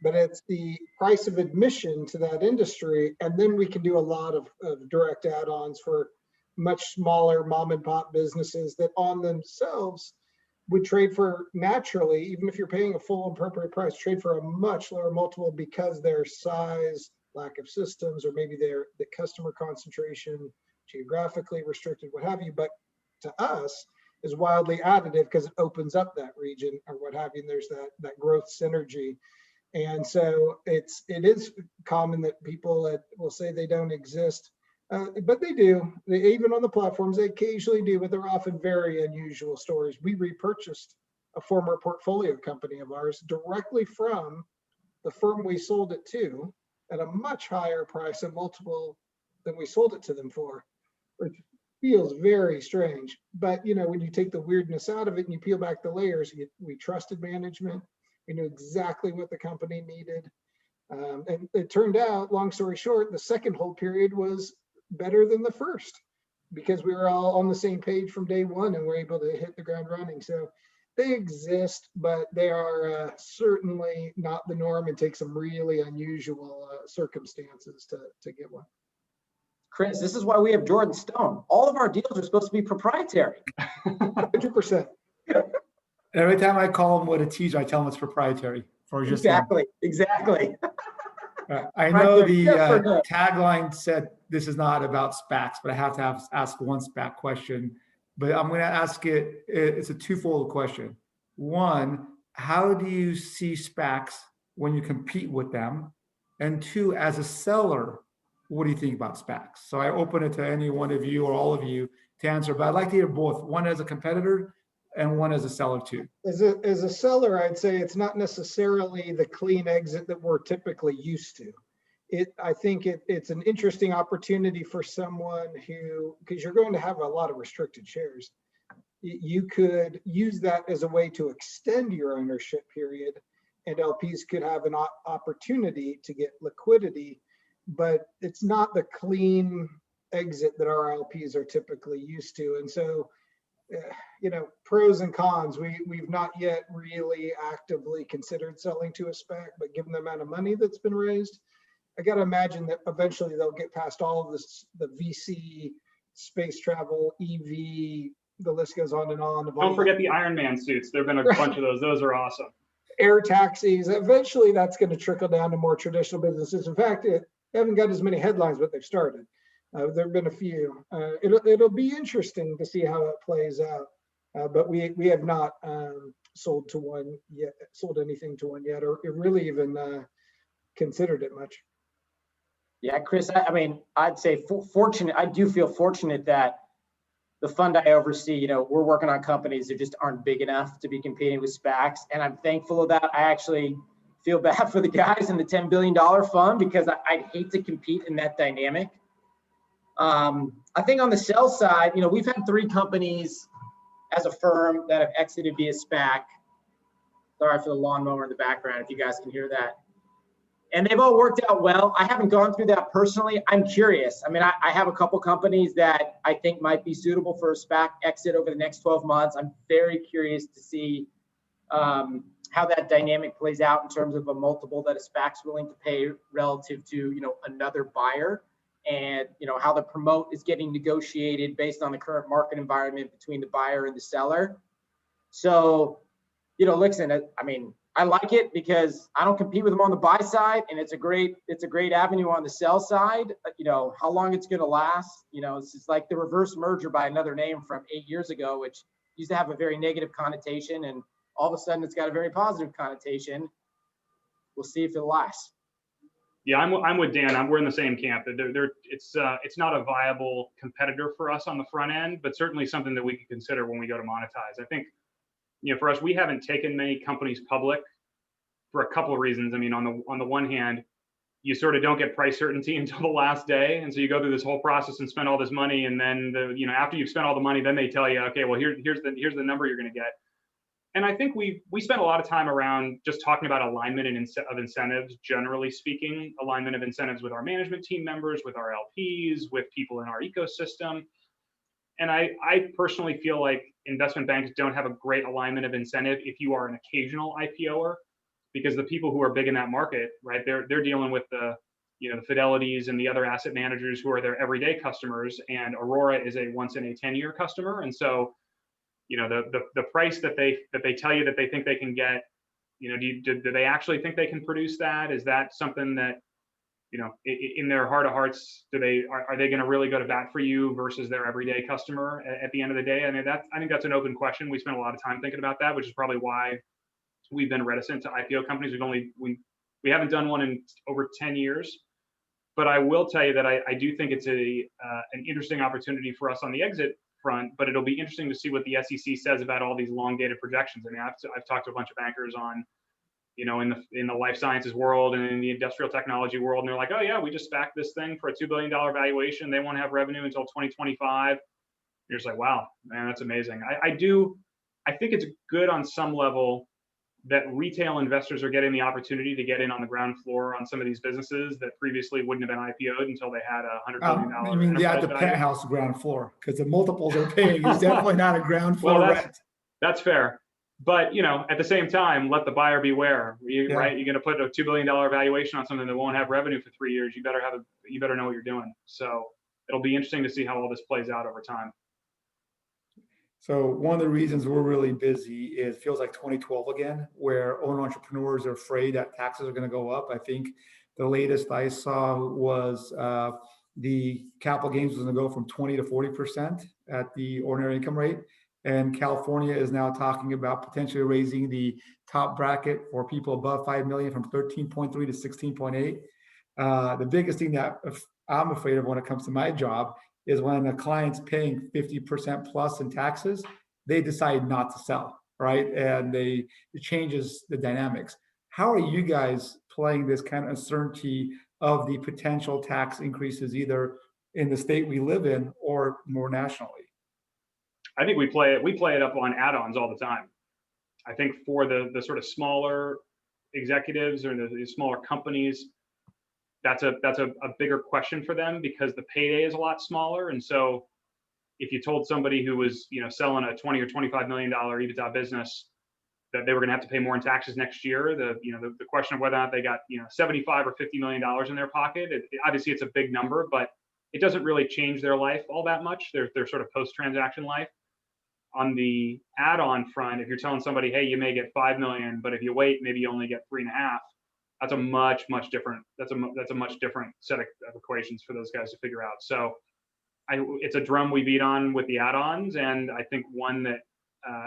but it's the price of admission to that industry. And then we can do a lot of direct add-ons for much smaller mom and pop businesses that on themselves would trade for, naturally, even if you're paying a full and appropriate price, trade for a much lower multiple, because their size, lack of systems, or maybe the customer concentration, geographically restricted, what have you. But to us is wildly additive, because it opens up that region or what have you, and there's that growth synergy. And so it is common that people will say they don't exist, but they do. Even on the platforms, they occasionally do, but they're often very unusual stories. We repurchased a former portfolio company of ours directly from the firm we sold it to at a much higher price and multiple than we sold it to them for, which feels very strange. But when you take the weirdness out of it and you peel back the layers, we trusted management. We knew exactly what the company needed. And it turned out, long story short, the second hold period was better than the first, because we were all on the same page from day one and were able to hit the ground running. So they exist, but they are certainly not the norm, and take some really unusual circumstances to get one. Chris, this is why we have Jordan Stone. All of our deals are supposed to be proprietary. 100%. Every time I call him with a teaser, I tell him it's proprietary for just him. Exactly. I know the Just for him. tagline said this is not about SPACs, but I have to ask one SPAC question. But I'm going to ask it. It's a twofold question. One, how do you see SPACs when you compete with them? And two, as a seller, what do you think about SPACs? So I open it to any one of you or all of you to answer, but I'd like to hear both, one as a competitor and one as a seller too. As a seller, I'd say it's not necessarily the clean exit that we're typically used to. I think it's an interesting opportunity for someone who, because you're going to have a lot of restricted shares, you could use that as a way to extend your ownership period, and LPs could have an opportunity to get liquidity, but it's not the clean exit that our LPs are typically used to. And so, pros and cons, we've not yet really actively considered selling to a SPAC, but given the amount of money that's been raised, I got to imagine that eventually they'll get past all of this, the VC, space travel, EV, the list goes on and on. Don't forget the Iron Man suits. There've been a bunch of those. Those are awesome. Air taxis. Eventually that's going to trickle down to more traditional businesses. In fact, they haven't got as many headlines, but they've started. There have been a few. It'll be interesting to see how it plays out. But we have not sold anything to one yet, or really even considered it much. Yeah, Chris, I mean, I'd say fortunate. I do feel fortunate that the fund I oversee, we're working on companies that just aren't big enough to be competing with SPACs. And I'm thankful of that. I actually feel bad for the guys in the $10 billion fund because I'd hate to compete in that dynamic. I think on the sell side, we've had 3 companies as a firm that have exited via SPAC. Sorry for the lawnmower in the background, if you guys can hear that. And they've all worked out well. I haven't gone through that personally. I'm curious. I mean, I have a couple companies that I think might be suitable for a SPAC exit over the next 12 months. I'm very curious to see how that dynamic plays out in terms of a multiple that a SPAC's willing to pay relative to, another buyer, and, how the promote is getting negotiated based on the current market environment between the buyer and the seller. So, listen, I mean, I like it because I don't compete with them on the buy side, and it's a great avenue on the sell side. How long it's going to last, it's just like the reverse merger by another name from 8 years ago, which used to have a very negative connotation, and all of a sudden it's got a very positive connotation. We'll see if it lasts. Yeah, I'm with Dan. We're in the same camp. It's not a viable competitor for us on the front end, but certainly something that we could consider when we go to monetize. I think, for us, we haven't taken many companies public for a couple of reasons. I mean, on the one hand, you sort of don't get price certainty until the last day, and so you go through this whole process and spend all this money, and then after you've spent all the money, then they tell you, okay, well here's the number you're going to get. And I think we spent a lot of time around just talking about alignment of incentives, generally speaking, alignment of incentives with our management team members, with our LPs, with people in our ecosystem. And I personally feel like investment banks don't have a great alignment of incentive if you are an occasional IPOer, because the people who are big in that market, right, they're dealing with the Fidelities and the other asset managers who are their everyday customers, and Aurora is a once in a 10-year customer. And so, the price that they tell you that they think they can get, do they actually think they can produce that? Is that something that, in their heart of hearts, are they going to really go to bat for you versus their everyday customer at the end of the day? I mean, I think that's an open question. We spent a lot of time thinking about that, which is probably why we've been reticent to IPO companies. We haven't done one in over 10 years. But I will tell you that I do think it's an interesting opportunity for us on the exit front, but it'll be interesting to see what the SEC says about all these long dated projections. I mean, I've talked to a bunch of bankers on, in the life sciences world and in the industrial technology world, and they're like, oh yeah, we just backed this thing for a $2 billion valuation. They won't have revenue until 2025. You're just like, wow, man, that's amazing. I think it's good on some level that retail investors are getting the opportunity to get in on the ground floor on some of these businesses that previously wouldn't have been IPO'd until they had $100 billion. I mean, they had the penthouse ground floor, because the multiples are paying is definitely not a ground floor rent. That's fair. But, at the same time, let the buyer beware, right? You're going to put a $2 billion valuation on something that won't have revenue for 3 years. You better know what you're doing. So it'll be interesting to see how all this plays out over time. So one of the reasons we're really busy is feels like 2012 again, where owner entrepreneurs are afraid that taxes are going to go up. I think the latest I saw was the capital gains was going to go from 20 to 40% at the ordinary income rate. And California is now talking about potentially raising the top bracket for people above 5 million from 13.3 to 16.8. The biggest thing that I'm afraid of when it comes to my job is when a client's paying 50% plus in taxes, they decide not to sell, right? And it changes the dynamics. How are you guys playing this kind of uncertainty of the potential tax increases either in the state we live in or more nationally? I think we play it up on add-ons all the time. I think for the sort of smaller executives or the smaller companies, that's a bigger question for them because the payday is a lot smaller. And so if you told somebody who was, selling a 20 or $25 million EBITDA business that they were going to have to pay more in taxes next year, the question of whether or not they got, 75 or $50 million in their pocket, obviously it's a big number, but it doesn't really change their life all that much, their sort of post-transaction life. On the add-on front, if you're telling somebody, hey, you may get 5 million, but if you wait, maybe you only get 3.5, that's a much different set of equations for those guys to figure out. So it's a drum we beat on with the add-ons, and I think one that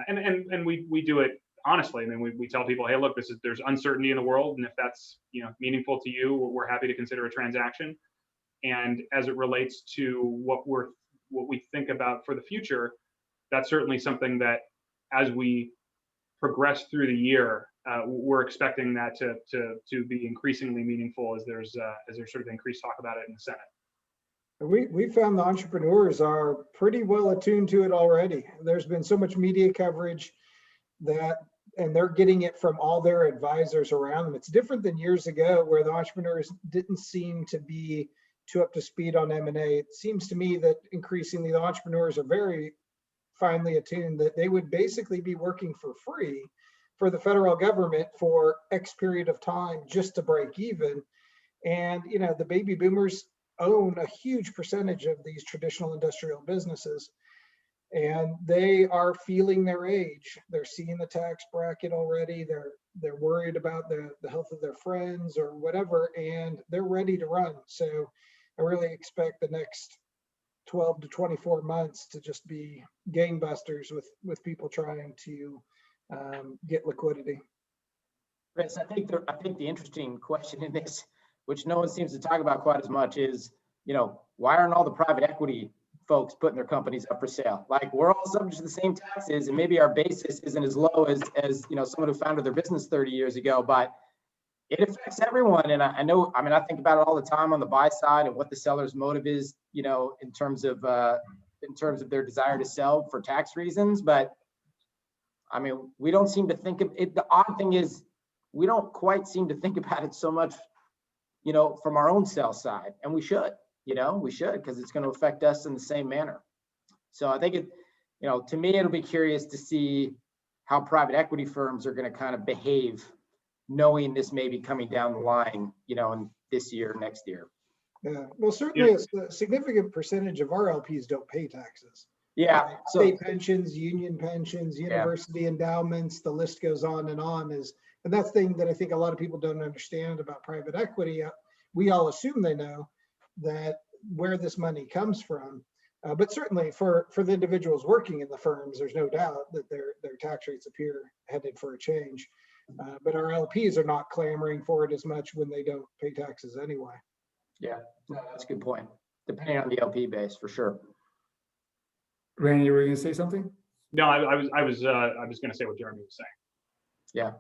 and we do it honestly. I mean, we tell people, hey, look, there's uncertainty in the world, and if that's meaningful to you, we're happy to consider a transaction. And as it relates to what we think about for the future, that's certainly something that as we progress through the year, we're expecting that to be increasingly meaningful as there's sort of increased talk about it in the Senate. We found the entrepreneurs are pretty well attuned to it already. There's been so much media coverage and they're getting it from all their advisors around them. It's different than years ago where the entrepreneurs didn't seem to be too up to speed on M&A. It seems to me that increasingly the entrepreneurs are very finely attuned that they would basically be working for free for the federal government for X period of time just to break even. And, the baby boomers own a huge percentage of these traditional industrial businesses, and they are feeling their age. They're seeing the tax bracket already. They're worried about the health of their friends or whatever, and they're ready to run. So I really expect the next 12 to 24 months to just be gangbusters with people trying to get liquidity. Chris, I think the interesting question in this, which no one seems to talk about quite as much, is, why aren't all the private equity folks putting their companies up for sale? Like, we're all subject to the same taxes, and maybe our basis isn't as low as someone who founded their business 30 years ago, but it affects everyone. And I think about it all the time on the buy side and what the seller's motive is, in terms of their desire to sell for tax reasons. But I mean, we don't seem to think of it. The odd thing is we don't quite seem to think about it so much, from our own sell side. And we should, because it's going to affect us in the same manner. So I think to me, it'll be curious to see how private equity firms are going to kind of behave, knowing this may be coming down the line, in this year, next year. Yeah, well, certainly a significant percentage of our LPs don't pay taxes. Yeah. State pensions, union pensions, university endowments, the list goes on. And that's the thing that I think a lot of people don't understand about private equity. We all assume they know that where this money comes from. But certainly for the individuals working in the firms, there's no doubt that their tax rates appear headed for a change. But our LPs are not clamoring for it as much when they don't pay taxes anyway. Yeah, no, that's a good point. Depending on the LP base, for sure. Randy, were you going to say something? No, I was going to say what Jeremy was saying. Yeah.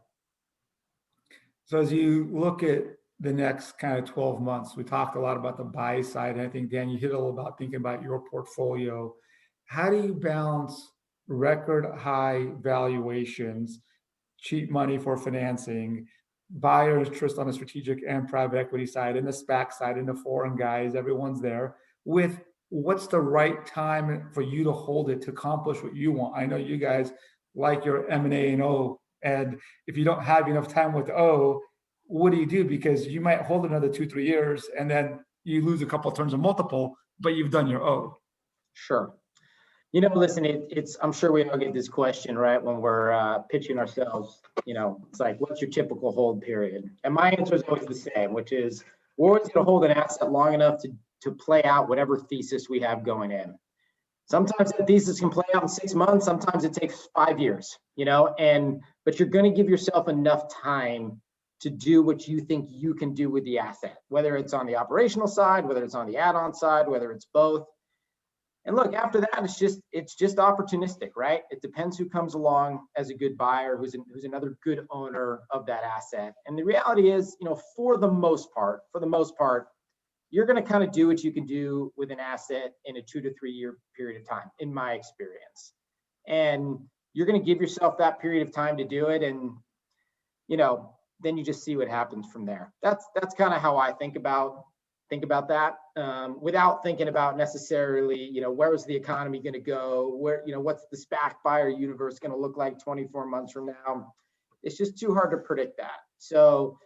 So as you look at the next kind of 12 months, we talked a lot about the buy side. And I think, Dan, you hit a little about thinking about your portfolio. How do you balance record high valuations, cheap money for financing, buyer interest on the strategic and private equity side, and the SPAC side, and the foreign guys, everyone's there, with what's the right time for you to hold it to accomplish what you want? I know you guys like your M&A and O, and if you don't have enough time with O, what do you do? Because you might hold another 2-3 years and then you lose a couple of turns of multiple but you've done your O. Sure. You know, listen, I'm sure we all get this question, right? When we're pitching ourselves, it's like, what's your typical hold period? And my answer is always the same, which is we're always going to hold an asset long enough to play out whatever thesis we have going in. Sometimes that thesis can play out in 6 months. Sometimes it takes 5 years, but you're going to give yourself enough time to do what you think you can do with the asset, whether it's on the operational side, whether it's on the add-on side, whether it's both. And look, after that, it's just opportunistic, right? It depends who comes along as a good buyer, who's another good owner of that asset. And the reality is, for the most part, you're going to kind of do what you can do with an asset in a 2 to 3 year period of time, in my experience. And you're going to give yourself that period of time to do it, and then you just see what happens from there. That's kind of how I think about that, without thinking about necessarily, where is the economy going to go? Where, what's the SPAC buyer universe going to look like 24 months from now? It's just too hard to predict that. So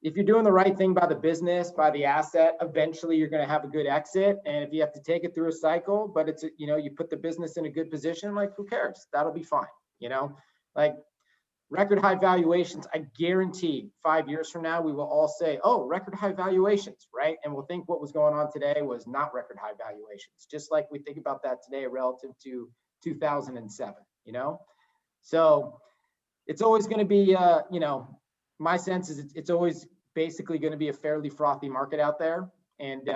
if you're doing the right thing by the business, by the asset, eventually you're going to have a good exit. And if you have to take it through a cycle, but it's, you put the business in a good position, like, who cares? That'll be fine. Like, record high valuations, I guarantee 5 years from now, we will all say, oh, record high valuations, right? And we'll think what was going on today was not record high valuations, just like we think about that today relative to 2007, So it's always going to be, my sense is it's always basically going to be a fairly frothy market out there. And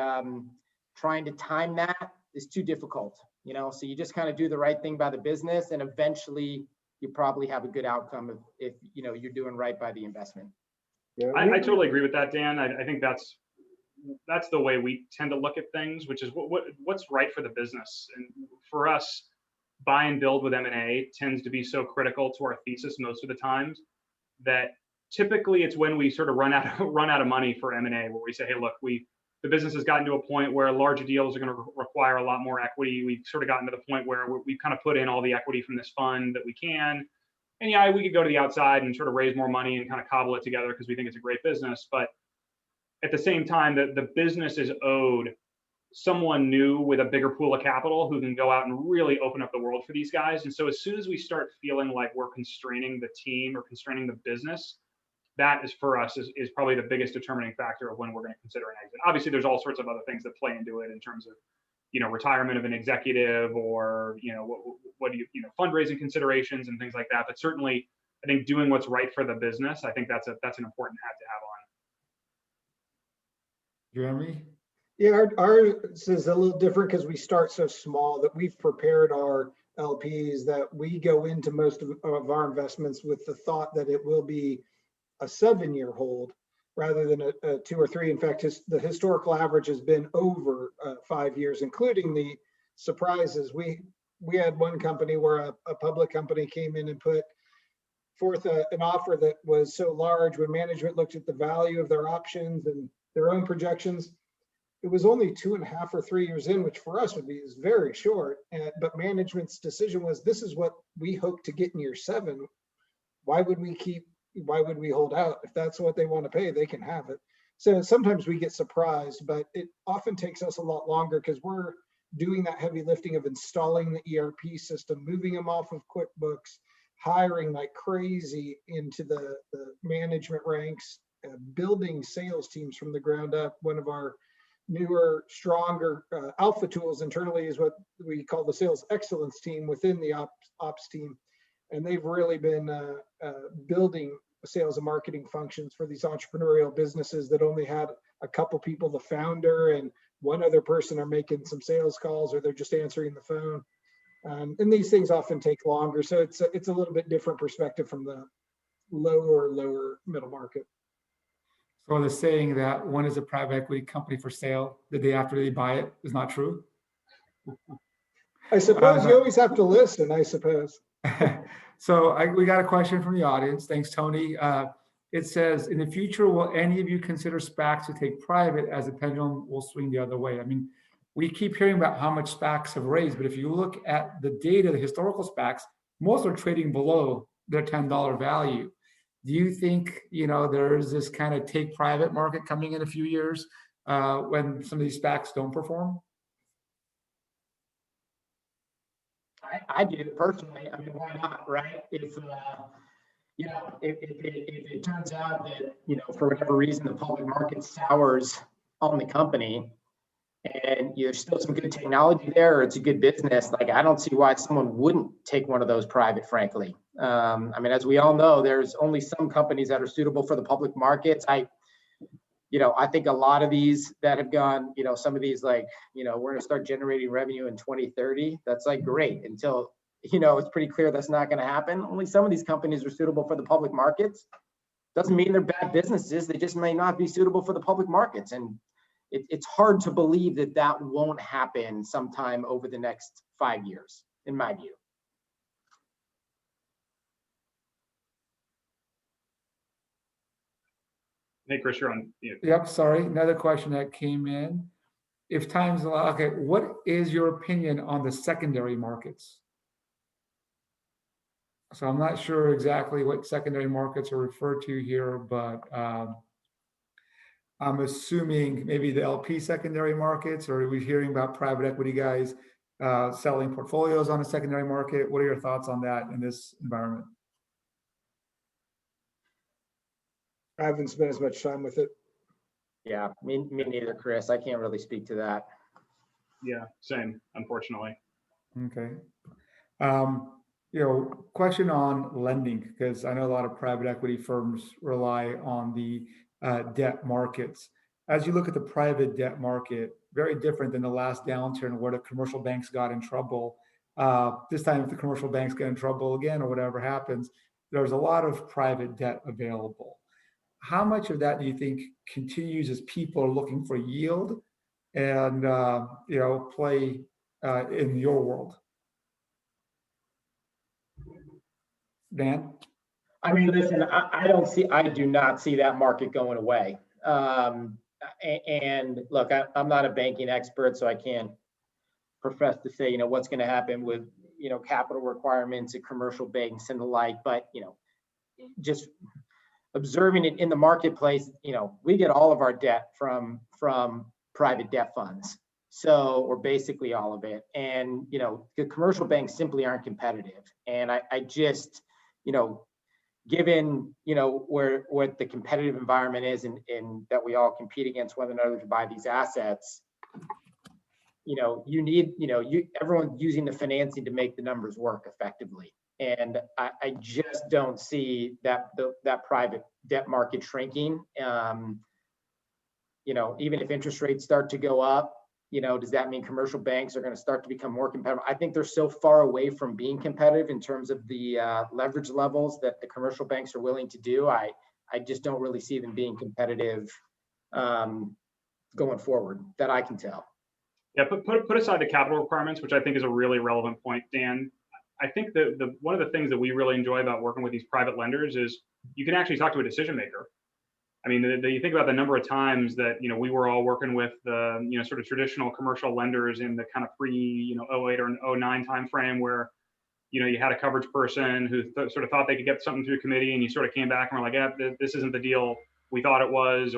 trying to time that is too difficult, So you just kind of do the right thing by the business, and eventually you probably have a good outcome if you're doing right by the investment. Yeah, I totally agree with that, Dan. I think that's the way we tend to look at things, which is what's right for the business. And for us, buy and build with M&A tends to be so critical to our thesis most of the times that typically it's when we sort of run out of money for M&A, where we say, hey, look, the business has gotten to a point where larger deals are going to require a lot more equity. We've sort of gotten to the point where we've kind of put in all the equity from this fund that we can. And yeah, we could go to the outside and sort of raise more money and kind of cobble it together because we think it's a great business. But at the same time, the business is owed someone new with a bigger pool of capital who can go out and really open up the world for these guys. And so as soon as we start feeling like we're constraining the team or constraining the business, that is, for us, is probably the biggest determining factor of when we're going to consider an exit. Obviously, there's all sorts of other things that play into it in terms of, retirement of an executive, or, what do you fundraising considerations and things like that. But certainly, I think doing what's right for the business, I think that's an important hat to have on. Jeremy? Yeah, ours is a little different because we start so small that we've prepared our LPs that we go into most of our investments with the thought that it will be a 7-year hold rather than a 2 or 3. In fact, the historical average has been over 5 years, including the surprises. We had one company where a public company came in and put forth an offer that was so large. When management looked at the value of their options and their own projections, it was only 2.5 or 3 years in, which for us is very short. But management's decision was, this is what we hope to get in year 7. Why would we hold out? If that's what they want to pay, they can have it. So sometimes we get surprised, but it often takes us a lot longer because we're doing that heavy lifting of installing the ERP system, moving them off of QuickBooks, hiring like crazy into the management ranks, building sales teams from the ground up. One of our newer, stronger alpha tools internally is what we call the sales excellence team within the ops team. And they've really been building sales and marketing functions for these entrepreneurial businesses that only had a couple people, the founder and one other person, are making some sales calls, or they're just answering the phone. And these things often take longer. So it's a little bit different perspective from the lower middle market. So the saying that one is a private equity company for sale the day after they buy it is not true? I suppose you always have to listen, I suppose. So we got a question from the audience. Thanks, Tony. It says, in the future, will any of you consider SPACs to take private as the pendulum will swing the other way? I mean, we keep hearing about how much SPACs have raised, but if you look at the data, the historical SPACs, most are trading below their $10 value. Do you think, there's this kind of take private market coming in a few years when some of these SPACs don't perform? I do personally. I mean, why not, right? If it turns out that, for whatever reason, the public market sours on the company and there's still some good technology there, or it's a good business, like, I don't see why someone wouldn't take one of those private, frankly. I mean, as we all know, there's only some companies that are suitable for the public markets. I think a lot of these that have gone, some of these, like, we're going to start generating revenue in 2030. That's like great until, it's pretty clear that's not going to happen. Only some of these companies are suitable for the public markets. Doesn't mean they're bad businesses. They just may not be suitable for the public markets. And it's hard to believe that that won't happen sometime over the next 5 years, in my view. Hey, Chris, you're on mute. Yep, sorry. Another question that came in. If time's allowed, okay, what is your opinion on the secondary markets? So I'm not sure exactly what secondary markets are referred to here, but I'm assuming maybe the LP secondary markets, or are we hearing about private equity guys selling portfolios on a secondary market? What are your thoughts on that in this environment? I haven't spent as much time with it. Yeah, me neither, Chris. I can't really speak to that. Yeah, same, unfortunately. Okay. Question on lending, because I know a lot of private equity firms rely on the debt markets. As you look at the private debt market, very different than the last downturn where the commercial banks got in trouble. This time, if the commercial banks get in trouble again or whatever happens, there's a lot of private debt available. How much of that do you think continues as people are looking for yield and play in your world? Dan? I mean, listen, I do not see that market going away. And look, I'm not a banking expert, so I can't profess to say, what's going to happen with, capital requirements at commercial banks and the like. But, just observing it in the marketplace, we get all of our debt from private debt funds. So, or basically all of it. And, the commercial banks simply aren't competitive. And I just, given, what the competitive environment is and that we all compete against one another to buy these assets, you need, everyone's using the financing to make the numbers work effectively. And I just don't see that private debt market shrinking. Even if interest rates start to go up, does that mean commercial banks are going to start to become more competitive? I think they're so far away from being competitive in terms of the leverage levels that the commercial banks are willing to do. I just don't really see them being competitive going forward, that I can tell. Yeah, put aside the capital requirements, which I think is a really relevant point, Dan. I think that one of the things that we really enjoy about working with these private lenders is you can actually talk to a decision maker. I mean, you think about the number of times that, we were all working with the, sort of traditional commercial lenders in the kind of pre, 08 or 09 timeframe where, you had a coverage person who sort of thought they could get something through committee, and you sort of came back and were like, yeah, this isn't the deal we thought it was,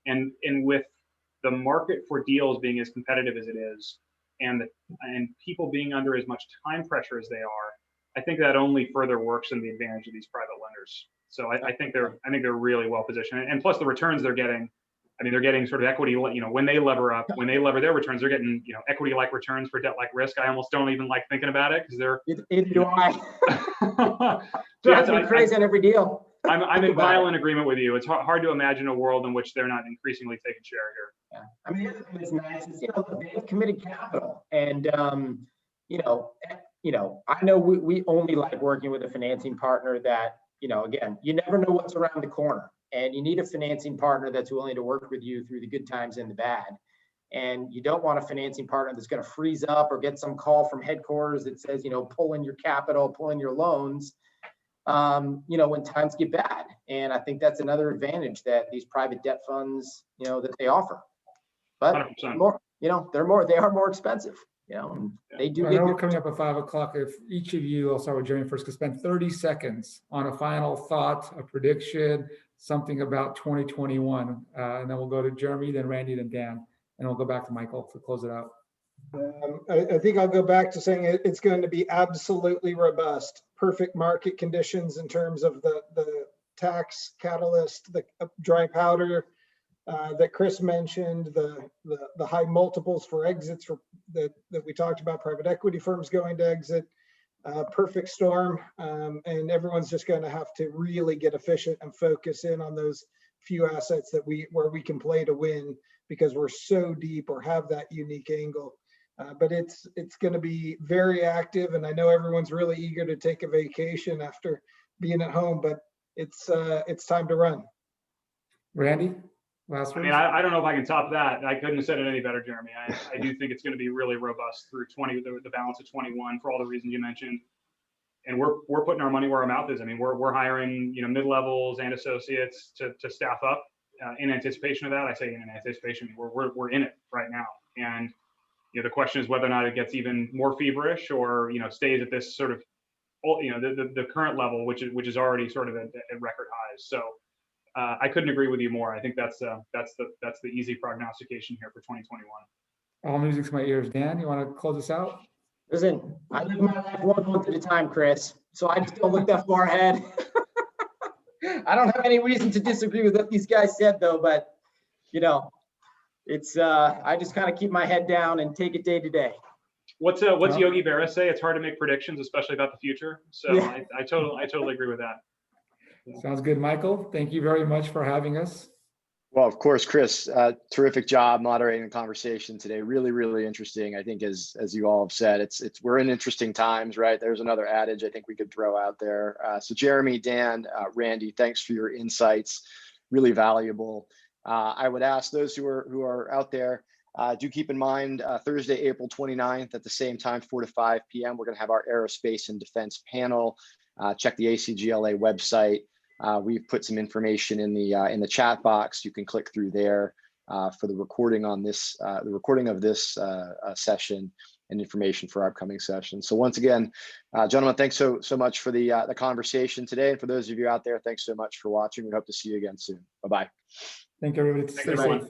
and with the market for deals being as competitive as it is, and people being under as much time pressure as they are, I think that only further works in the advantage of these private lenders. So I think they're really well positioned, and plus the returns they're getting. I mean, they're getting sort of equity. When they lever up, when they lever their returns, they're getting equity-like returns for debt-like risk. I almost don't even like thinking about it because they're. Either do I. Drives me crazy on every deal. I'm in violent agreement with you. It's hard to imagine a world in which they're not increasingly taking share here. Yeah. I mean, the other thing that's nice is, they have committed capital, and I know we only like working with a financing partner that, again, you never know what's around the corner, and you need a financing partner that's willing to work with you through the good times and the bad. And you don't want a financing partner that's going to freeze up or get some call from headquarters that says, pull in your capital, pull in your loans, when times get bad. And I think that's another advantage that these private debt funds, that they offer. But 100%. they are more expensive. They do. I know we're coming up at 5 o'clock. If each of you, I'll start with Jeremy first, could spend 30 seconds on a final thought, a prediction, something about 2021, and then we'll go to Jeremy, then Randy, then Dan, and we'll go back to Michael to close it out. I think I'll go back to saying it's going to be absolutely robust. Perfect market conditions in terms of the tax catalyst, the dry powder that Chris mentioned, the high multiples for exits that we talked about, private equity firms going to exit. Perfect storm, and everyone's just going to have to really get efficient and focus in on those few assets where we can play to win, because we're so deep or have that unique angle. But it's going to be very active, and I know everyone's really eager to take a vacation after being at home, but it's time to run. Randy, last I words? mean, I don't know if I can top that. I couldn't have said it any better, Jeremy. I do think it's going to be really robust through the balance of 21 for all the reasons you mentioned. And we're putting our money where our mouth is. I mean, we're hiring, mid-levels and associates to staff up in anticipation of that. I say in anticipation, we're in it right now. And the question is whether or not it gets even more feverish or stays at this sort of the current level, which is already sort of at record highs. So I couldn't agree with you more. I think that's the easy prognostication here for 2021. All music to my ears. Dan, you want to close us out? Listen, I live my life 1 month at a time, Chris. So I just don't look that far ahead. I don't have any reason to disagree with what these guys said, though. But it's I just kind of keep my head down and take it day to day. What's Yogi Berra say? It's hard to make predictions, especially about the future. So yeah. I totally agree with that. Sounds good, Michael. Thank you very much for having us. Well, of course, Chris, terrific job moderating the conversation today. Really, really interesting. I think as you all have said, we're in interesting times, right? There's another adage I think we could throw out there. So Jeremy, Dan, Randy, thanks for your insights. Really valuable. I would ask those who are out there, do keep in mind Thursday, April 29th at the same time, 4 to 5 p.m. We're going to have our aerospace and defense panel. Check the ACGLA website. We've put some information in the chat box. You can click through there for the recording on this, the recording of this session and information for our upcoming sessions. So once again, gentlemen, thanks so much for the conversation today. And for those of you out there, thanks so much for watching. We hope to see you again soon. Bye-bye. Thank you, everybody. Thanks, everyone.